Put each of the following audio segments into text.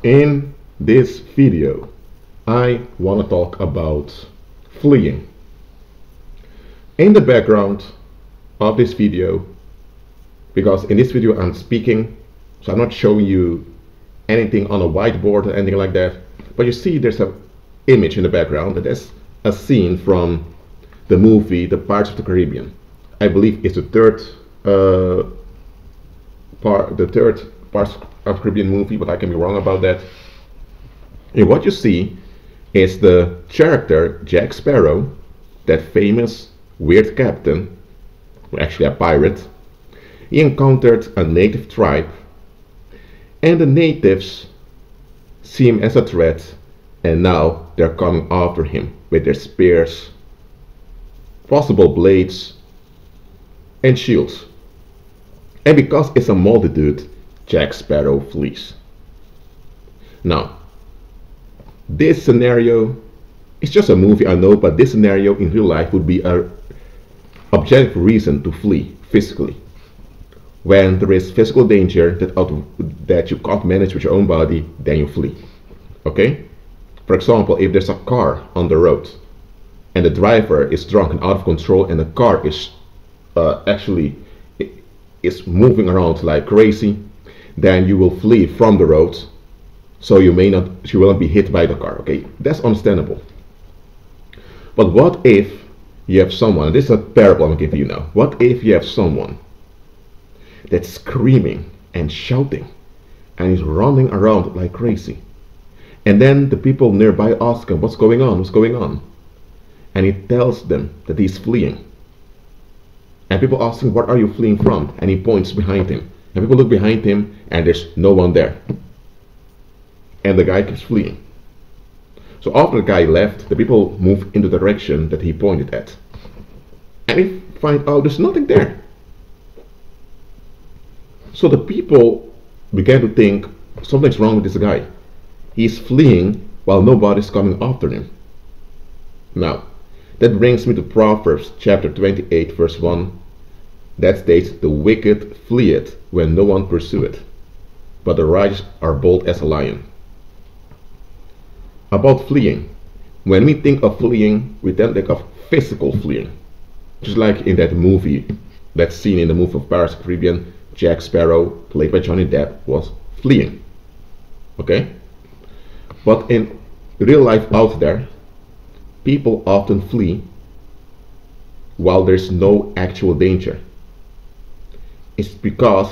In this video, I want to talk about fleeing. In the background of this video, because in this video I'm speaking, so I'm not showing you anything on a whiteboard or anything like that, but you see there's an image in the background that is a scene from the movie The Pirates of the Caribbean. I believe it's the third Pirates of the Caribbean movie, but I can be wrong about that. And what you see is the character Jack Sparrow, that famous weird captain, actually a pirate. He encountered a native tribe, and the natives see him as a threat, and now they're coming after him with their spears, possible blades, and shields. And because it's a multitude, Jack Sparrow flees. Now, this scenario is just a movie, I know, but this scenario in real life would be an objective reason to flee physically. When there is physical danger that you can't manage with your own body, then you flee. Okay? For example, if there's a car on the road and the driver is drunk and out of control, and the car is actually moving around like crazy, then you will flee from the road, so you will not be hit by the car. Okay, that's understandable. But what if you have someone, this is a parable I'm giving you now, what if you have someone that's screaming and shouting and is running around like crazy, and then the people nearby ask him, what's going on, and he tells them that he's fleeing, and people ask him, what are you fleeing from, and he points behind him, and people look behind him and there's no one there, and the guy keeps fleeing. So after the guy left, the people move in the direction that he pointed at, and they find out there's nothing there. So the people began to think something's wrong with this guy. He's fleeing while nobody's coming after him. Now, that brings me to Proverbs chapter 28 verse 1. That states, the wicked fleeth when no one pursueth, but the righteous are bold as a lion. About fleeing. When we think of fleeing, we then think of physical fleeing. Just like in that movie, that scene in the movie of Pirates of the Caribbean, Jack Sparrow, played by Johnny Depp, was fleeing. Okay? But in real life out there, people often flee while there's no actual danger. It's because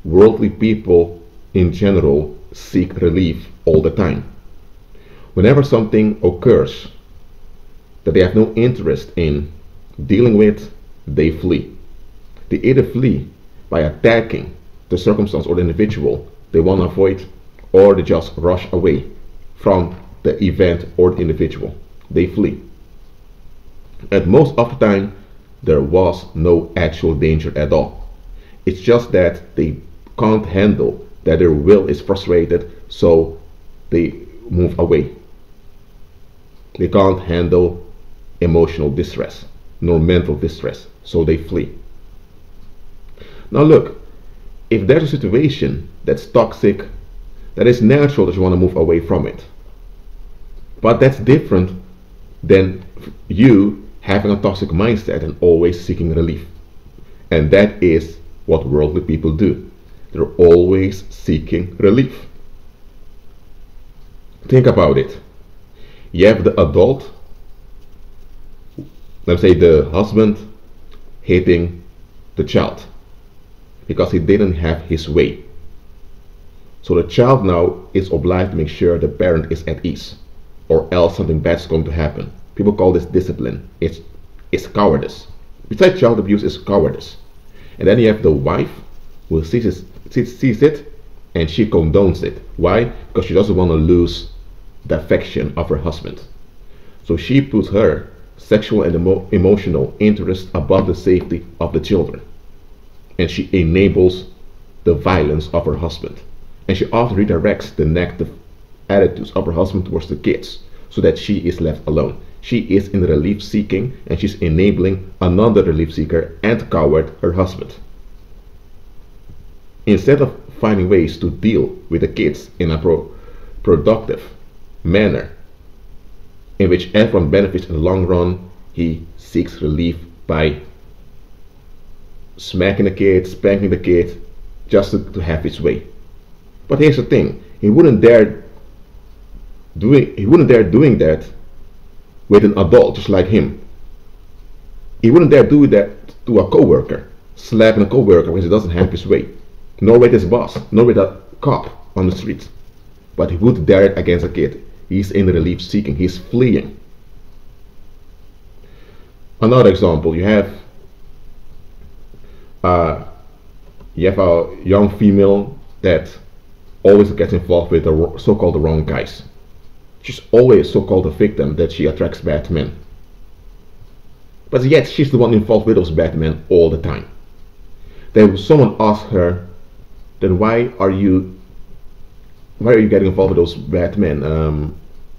worldly people in general seek relief all the time. Whenever something occurs that they have no interest in dealing with, they flee. They either flee by attacking the circumstance or the individual they want to avoid, or they just rush away from the event or the individual. They flee. And most of the time, there was no actual danger at all. It's just that they can't handle that their will is frustrated, so they move away. They can't handle emotional distress nor mental distress, so they flee. Now look, if there's a situation that's toxic, that is natural that you want to move away from it. But that's different than you having a toxic mindset and always seeking relief. And that is what worldly people do. They're always seeking relief. Think about it. You have the adult, let's say the husband, hitting the child because he didn't have his way. So the child now is obliged to make sure the parent is at ease, or else something bad is going to happen. People call this discipline. It's cowardice. Besides child abuse, is cowardice. And then you have the wife who sees it and she condones it. Why? Because she doesn't want to lose the affection of her husband. So she puts her sexual and emotional interest above the safety of the children. And she enables the violence of her husband. And she often redirects the negative attitudes of her husband towards the kids, so that she is left alone. She is in relief seeking, and she's enabling another relief seeker and coward, her husband. Instead of finding ways to deal with the kids in a productive manner in which everyone benefits in the long run, he seeks relief by smacking the kid, spanking the kid, just to have his way. But here's the thing: he wouldn't dare doing that with an adult just like him. He wouldn't dare do that to a coworker, slapping a coworker because he doesn't have his way, nor with his boss, nor with a cop on the street. But he would dare it against a kid. He's in relief seeking. He's fleeing. Another example: you have a young female that always gets involved with the so-called wrong guys. She's always so-called a victim that she attracts bad men. But yet she's the one involved with those bad men all the time. Then someone asks her, then why are you getting involved with those bad men?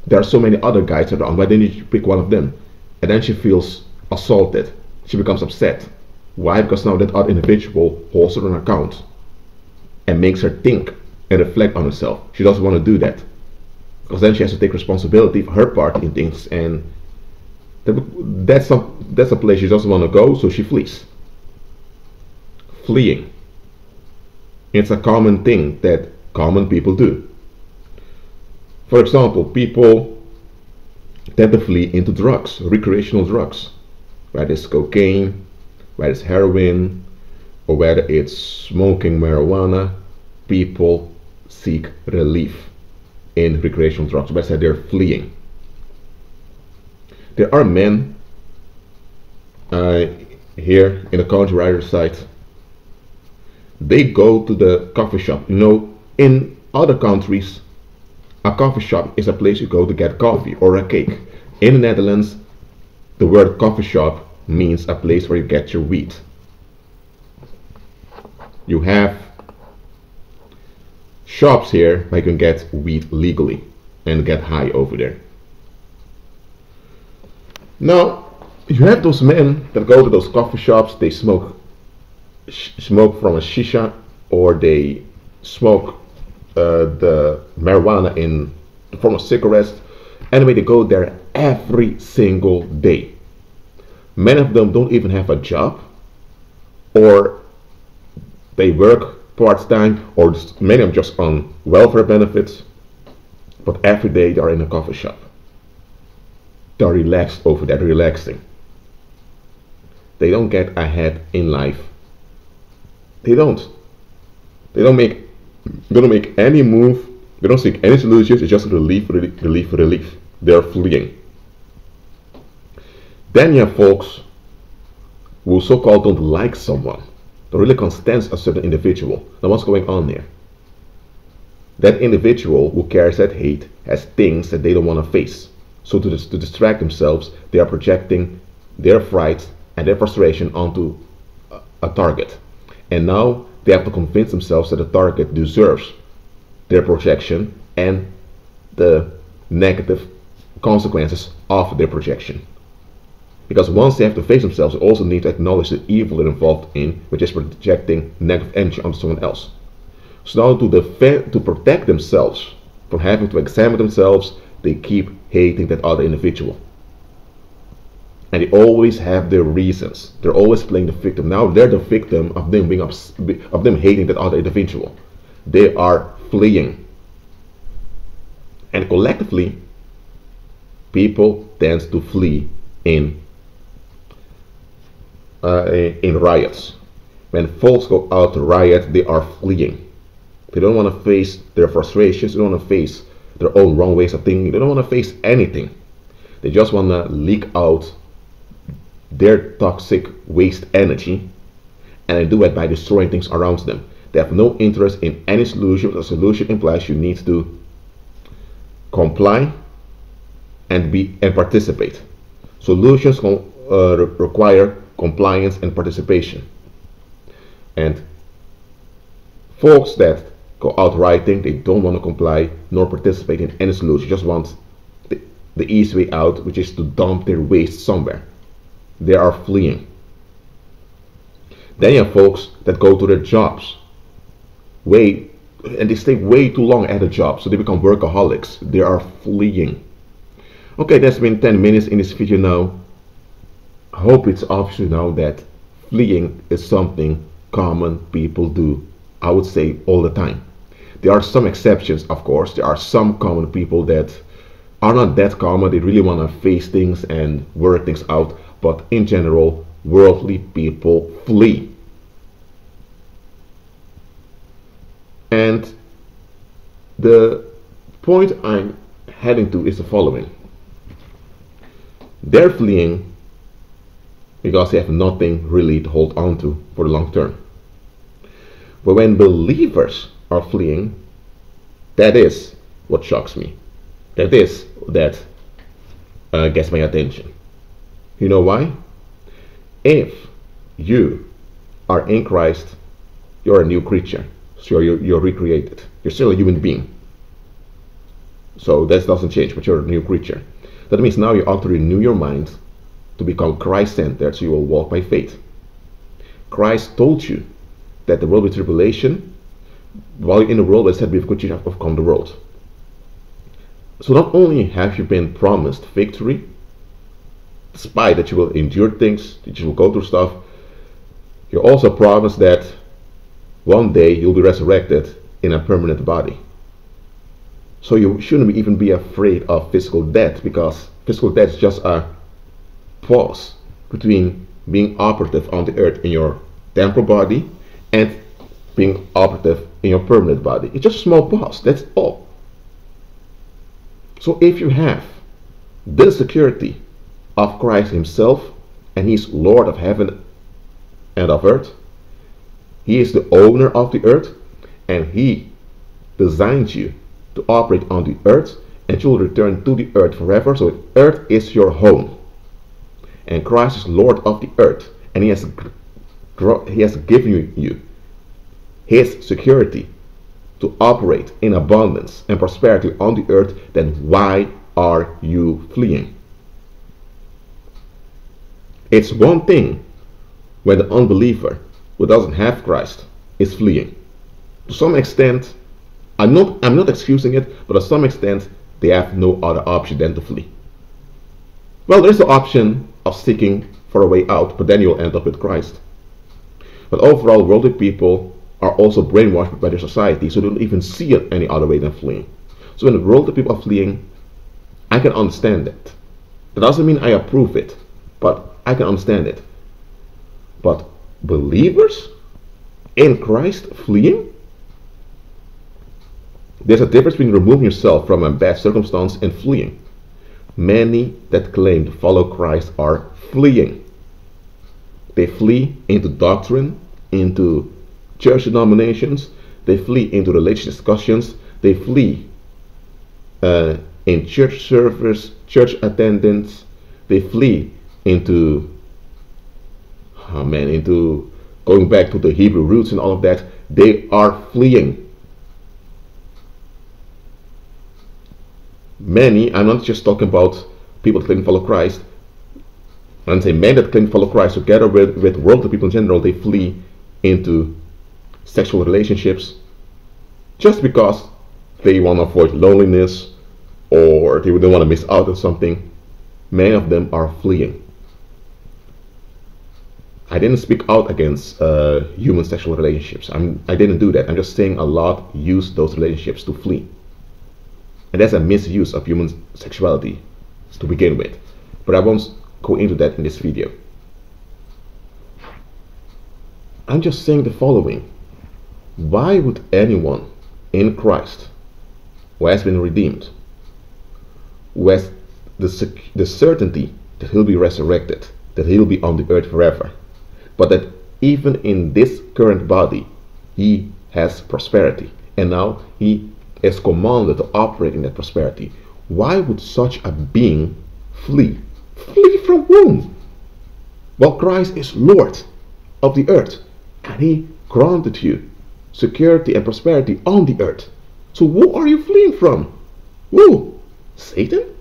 There are so many other guys around. Why didn't you pick one of them? And then she feels assaulted. She becomes upset. Why? Because now that other individual holds her an account and makes her think and reflect on herself. She doesn't want to do that, because then she has to take responsibility for her part in things, and that's a place she doesn't want to go, so she flees. Fleeing. It's a common thing that common people do. For example, people tend to flee into drugs, recreational drugs, whether it's cocaine, whether it's heroin, or whether it's smoking marijuana. People seek relief in recreational drugs, but I said they're fleeing. There are men here in the country where I reside. They go to the coffee shop. You know, in other countries, a coffee shop is a place you go to get coffee or a cake. In the Netherlands, the word coffee shop means a place where you get your weed. You have shops here where you can get weed legally and get high over there. Now, you have those men that go to those coffee shops, they smoke from a shisha, or they smoke the marijuana in the form of cigarettes. Anyway, they go there every single day. Many of them don't even have a job, or they work part-time, or many of them just on welfare benefits, but every day they are in a coffee shop. They're relaxed over there, relaxing. They don't get ahead in life. They don't make any move. They don't seek any solutions. It's just relief. They're fleeing. Then you have folks who so-called don't like someone. They really can't stand a certain individual. Now what's going on there? That individual who carries that hate has things that they don't want to face. So to distract themselves, they are projecting their fright and their frustration onto a target. And now they have to convince themselves that the target deserves their projection and the negative consequences of their projection. Because once they have to face themselves, they also need to acknowledge the evil they're involved in, which is projecting negative energy onto someone else. So now to protect themselves from having to examine themselves, they keep hating that other individual. And they always have their reasons. They're always playing the victim. Now they're the victim of them hating that other individual. They are fleeing. And collectively, people tend to flee in riots. When folks go out to riot, they are fleeing. They don't want to face their frustrations. They don't want to face their own wrong ways of thinking. They don't want to face anything. They just want to leak out their toxic waste energy, and they do it by destroying things around them. They have no interest in any solution. A solution implies you need to comply and participate. Solutions require compliance and participation. And folks that go out rioting, they don't want to comply nor participate in any solution. Just want the easy way out, which is to dump their waste somewhere. They are fleeing. Then you have folks that go to their jobs way and they stay way too long at a job, so they become workaholics. They are fleeing. Okay, that's been 10 minutes in this video now. I hope it's obvious now that fleeing is something common people do, I would say, all the time. There are some exceptions, of course. There are some common people that are not that common. They really want to face things and work things out. But in general, worldly people flee. And the point I'm heading to is the following. They're fleeing because they have nothing really to hold on to for the long term. But when believers are fleeing, that is what shocks me. That is that gets my attention. You know why? If you are in Christ, you're a new creature. So you're recreated. You're still a human being. So that doesn't change, but you're a new creature. That means now you ought to renew your mind to become Christ-centered, so you will walk by faith. Christ told you that there will be tribulation. While you're in the world, it said, "Be of good cheer, you have overcome the world." So not only have you been promised victory, despite that you will endure things, that you will go through stuff, you're also promised that one day you'll be resurrected in a permanent body. So you shouldn't even be afraid of physical death, because physical death is just a pause between being operative on the earth in your temporal body and being operative in your permanent body. It's just a small pause, that's all. So if you have the security of Christ himself, and he's Lord of heaven and of earth, he is the owner of the earth, and he designed you to operate on the earth, and you will return to the earth forever. So earth is your home, and Christ is Lord of the earth, and he has given you his security to operate in abundance and prosperity on the earth. Then why are you fleeing? It's one thing when the unbeliever who doesn't have Christ is fleeing. To some extent, I'm not excusing it, but to some extent they have no other option than to flee. Well, there's the option of seeking for a way out, but then you'll end up with Christ. But overall, worldly people are also brainwashed by their society, so they don't even see it any other way than fleeing. So when the worldly people are fleeing, I can understand that. That doesn't mean I approve it, but I can understand it. But believers in Christ fleeing? There's a difference between removing yourself from a bad circumstance and fleeing. Many that claim to follow Christ are fleeing. They flee into doctrine, into church denominations, they flee into religious discussions, they flee in church service, church attendance, they flee into into going back to the Hebrew roots and all of that. They are fleeing. Many, I'm not just talking about people that claim to follow Christ, I'm saying men that claim to follow Christ together with worldly people in general, they flee into sexual relationships just because they want to avoid loneliness or they don't want to miss out on something. Many of them are fleeing. I didn't speak out against human sexual relationships. I didn't do that. I'm just saying a lot use those relationships to flee. And that's a misuse of human sexuality to begin with. But I won't go into that in this video. I'm just saying the following. Why would anyone in Christ who has been redeemed, who has the certainty that he'll be resurrected, that he'll be on the earth forever, but that even in this current body he has prosperity, and now he is commanded to operate in that prosperity, why would such a being flee? Flee from whom? Well, Christ is Lord of the earth, and he granted you security and prosperity on the earth. So who are you fleeing from? Who? Satan?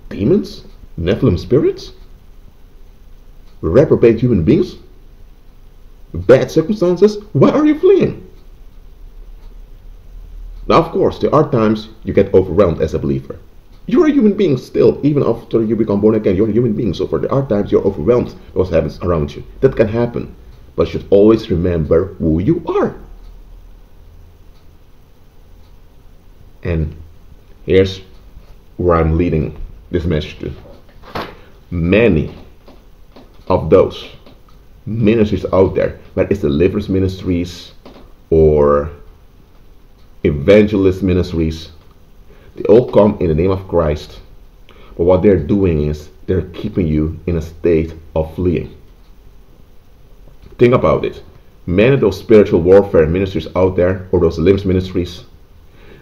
Demons? Nephilim spirits? Reprobate human beings? Bad circumstances? Why are you fleeing? Now, of course, there are times you get overwhelmed as a believer. You're a human being still, even after you become born again, you're a human being. So there are times you're overwhelmed by what happens around you. That can happen. But you should always remember who you are. And here's where I'm leading this message to. Many of those ministries out there, whether it's deliverance ministries or evangelist ministries, they all come in the name of Christ. But what they're doing is they're keeping you in a state of fleeing. Think about it. Many of those spiritual warfare ministries out there, or those deliverance ministries,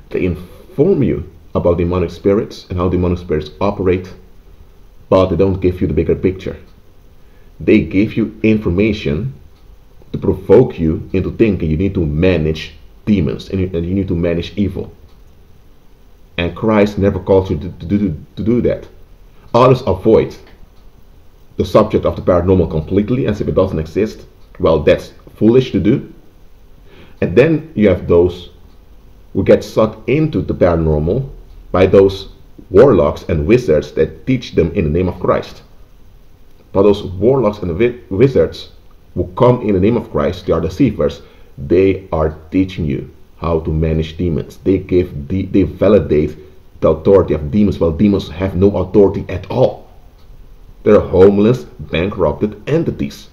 they inform you about demonic spirits and how demonic spirits operate, but they don't give you the bigger picture. They give you information to provoke you into thinking you need to manage demons and you need to manage evil. And Christ never called you to do that. Others avoid the subject of the paranormal completely as if it doesn't exist. Well, that's foolish to do. And then you have those who get sucked into the paranormal by those warlocks and wizards that teach them in the name of Christ. But those warlocks and wizards who come in the name of Christ, they are deceivers. They are teaching you how to manage demons. They validate the authority of demons, while demons have no authority at all. They're homeless, bankrupted entities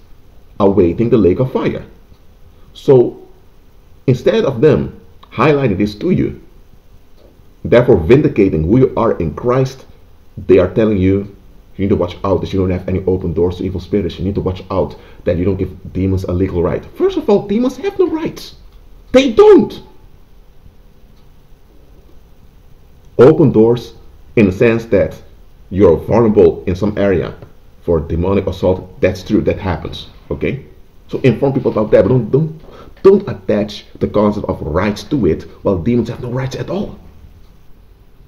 awaiting the lake of fire. So instead of them highlighting this to you, therefore vindicating who you are in Christ, they are telling you need to watch out that you don't have any open doors to evil spirits. You need to watch out that you don't give demons a legal right. First of all, demons have no rights. They don't. Open doors in the sense that you're vulnerable in some area for demonic assault, that's true, that happens. Okay? So inform people about that, but don't attach the concept of rights to it, while demons have no rights at all.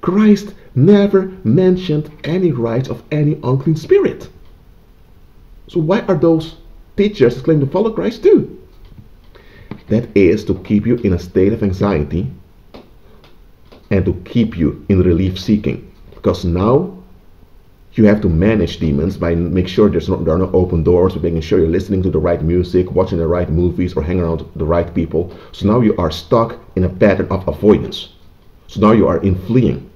Christ never mentioned any rights of any unclean spirit. So why are those teachers that claim to follow Christ do? That is to keep you in a state of anxiety and to keep you in relief seeking. Because now you have to manage demons by making sure there are no open doors, by making sure you're listening to the right music, watching the right movies, or hanging around the right people. So now you are stuck in a pattern of avoidance. So now you are in fleeing.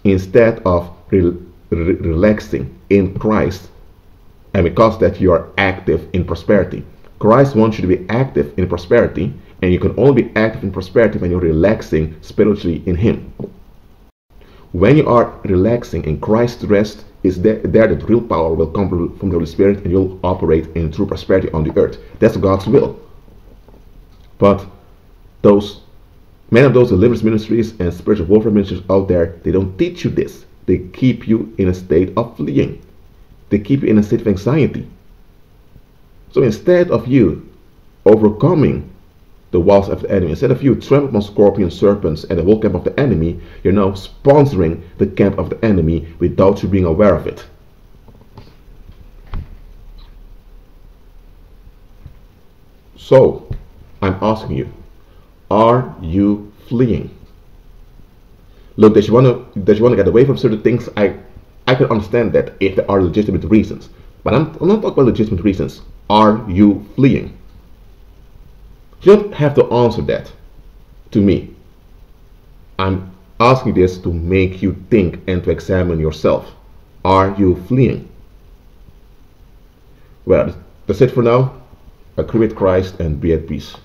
Instead of relaxing in Christ, and because that you are active in prosperity. Christ wants you to be active in prosperity, and you can only be active in prosperity when you're relaxing spiritually in Him. When you are relaxing in Christ's rest, is there that real power will come from the Holy Spirit, and you'll operate in true prosperity on the earth. That's God's will. But many of those deliverance ministries and spiritual warfare ministries out there, they don't teach you this. They keep you in a state of fleeing. They keep you in a state of anxiety. So instead of you overcoming the walls of the enemy, instead of you trampling on scorpions, serpents, and the whole camp of the enemy, you're now sponsoring the camp of the enemy without you being aware of it. So, I'm asking you, are you fleeing? Look, that you want to get away from certain things, I can understand that if there are legitimate reasons. But I'm not talking about legitimate reasons. Are you fleeing? You don't have to answer that to me. I'm asking this to make you think and to examine yourself. Are you fleeing? Well, that's it for now. Agree with Christ and be at peace.